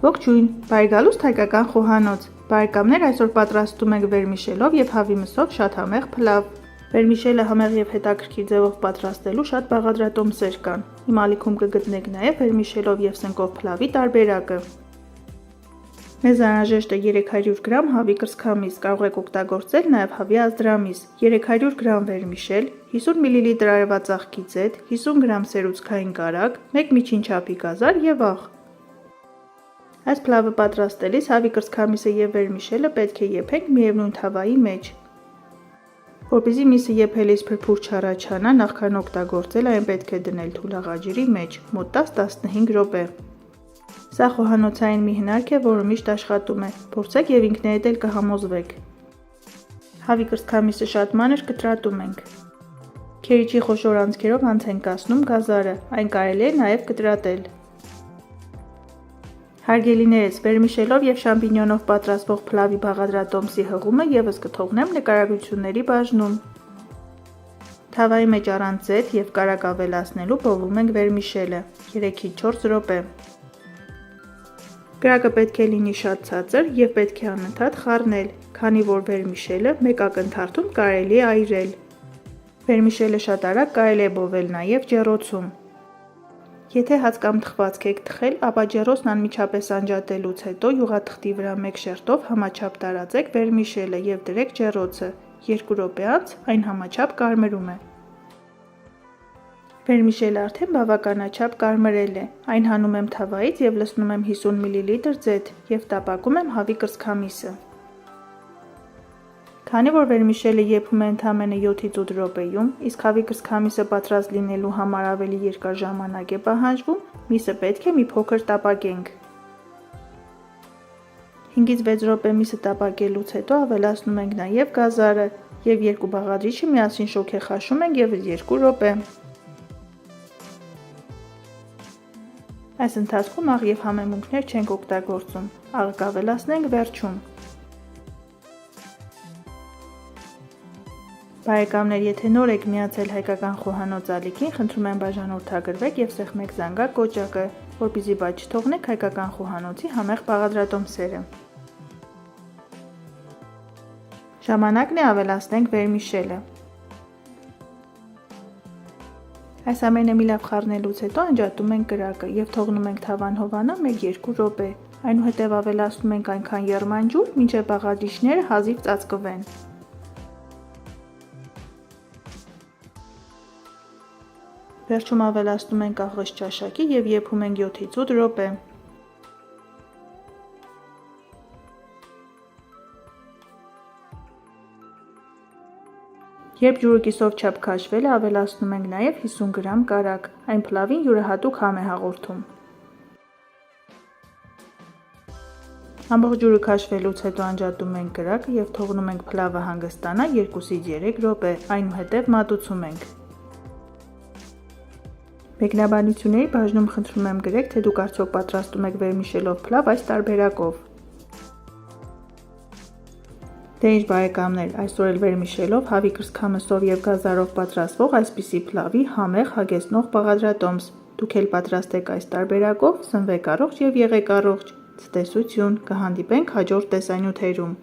Ողջույն, բարի գալուստ հայկական խոհանոց։ Բարեկամներ, այսօր պատրաստում ենք վերմիշելով եւ հավի մսով շատ համեղ փլավ։ Վերմիշելը համեղ եւ հետաքրքիր ձևով պատրաստելու շատ բաղադրատոմսեր կան։ Իմ ալիքում կգտնեք նաեւ վերմիշելով եւ սնկով փլավի տարբերակը։ Մեզ անհրաժեշտ է 300 գրամ հավի կրծքամիս, կարող եք օգտագործել նաեւ հավի ազդրամիս, 300 գրամ վերմիշել, 50 մլ արևածաղկի ձեթ, 50 գրամ սերուցքային կարագ, 1 միջին չափի գազար եւ աղ։ Այս փլավը պատրաստելիս հավի կրծքամիսը եւ վերմիշելը պետք է եփենք միևնույն թավայի մեջ։ Որպեսզի միսը եփելիս փրփուր չառաջանա, նախքան օգտագործել այն պետք է դնել թուլաղաջրի մեջ մոտ 10-15 րոպե։ Սա խոհանոցային մի հնարք է, որը միշտ աշխատում է։ Փորձեք եւ ինքներդ էլ կհամոզվեք։ Հավի կրծքամիսը շատ մանր կտրատում ենք։ Քերիչի խոշոր անցքերով անց ենք կասնում գազարը, այն կարելի է նաեւ կտրատել։ Հարգելիներս, վերմիշելով եւ շամպինյոնով պատրաստվող փլավի բաղադրատոմսի հղումը եւս կթողնեմ նկարագրությունների բաժնում։ Թավայի մեջ առանց ձեթ եւ կարագ ավելացնելու բովում ենք վերմիշելը 3-ից 4 րոպե։ Կրակը պետք է լինի շատ ցածր եւ պետք է անընդհատ խառնել, քանի որ վերմիշելը մեկ ակնթարթում կարելի է այրել։ Վերմիշելը շատ արագ կարելի է բովել նաեւ ջեռոցում։ Եթե հաց կամ թխվածք եք թխել, ապա ջեռոցն անմիջապես անջատելուց հետո յուղաթղթի վրա մեկ շերտով համաչափ տարածեք վերմիշելը եւ դրեք ջեռոցը, 2 րոպե անց այն համաչափ կարմրում է։ Վերմիշելը արդեն բավականաչափ կարմրել է, այն հանում եմ թավայից եւ լցնում եմ 50 մլ ձեթ եւ տապակում եմ հավի կրծքամիսը։ Քանի որ վերմիշելը եփում է ընդամենը 7-ից 8 րոպեում, իսկ հավի կրծքամիսը պատրաստ լինելու համար ավելի երկար ժամանակ է պահանջվում, միսը պետք է մի փոքր տապակենք։ 5-ից 6 րոպե միսը տապակելուց հետո ավելացնում ենք նաև գազարը եւ երկու բաղադրիչը միասին շոգեխաշում ենք եւս 2 րոպե։ Այս ընթացքում աղ եւ համեմունքներ չենք օգտագործում, աղը կավելացնենք վերջում։ Բարեկամներ, եթե նոր եք միացել հայկական խոհանոց ալիքին, խնդրում եմ բաժանորդագրվեք եւ սեղմեք զանգակ կոճակը, որպեսզի բաց չթողնեք հայկական խոհանոցի համեղ բաղադրատոմսերը։ Ժամանակն է ավելացնենք վերմիշելը։ Այս ամենը մի լավ խառնելուց հետո անջատում ենք կրակը եւ թողնում ենք թավան հովանա 1-2 րոպե։ Այնուհետև ավելացնում ենք այնքան եռմանջուր, մինչև բաղադրիչները հազիվ ծածկվեն։ Վերջում ավելացնում ենք աղղս ճաշակի եւ եփում ենք 7-ից 8 րոպե։ Երբ ջուրը կիսով չափ քաշվել է, ավելացնում ենք նաեւ 50 գրամ կարագ, այն փլավին յուրահատուկ համ է հաղորդում։ Ամբողջ ջուրը քաշվելուց հետո անջատում ենք կրակը եւ թողնում ենք փլավը հանգստանա 2-ից 3 րոպե, այնուհետև մատուցում ենք։ Մեկնաբանությունների բաժնում խնդրում եմ գրեք, թե դուք արդյոք պատրաստում եք վերմիշելով փլավ այս տարբերակով։ Դե ինչ բարեկամներ, այսօր էլ վերմիշելով հավի կրծքամսով եւ գազարով պատրաստվող այսպիսի փլավի համեղ հագեցնող բաղադրատոմս։ Դուք էլ պատրաստեք այս տարբերակով, սնվեք առողջ եւ եղեք առողջ։ Ցտեսություն, կհանդիպենք հաջորդ տեսանյութերում։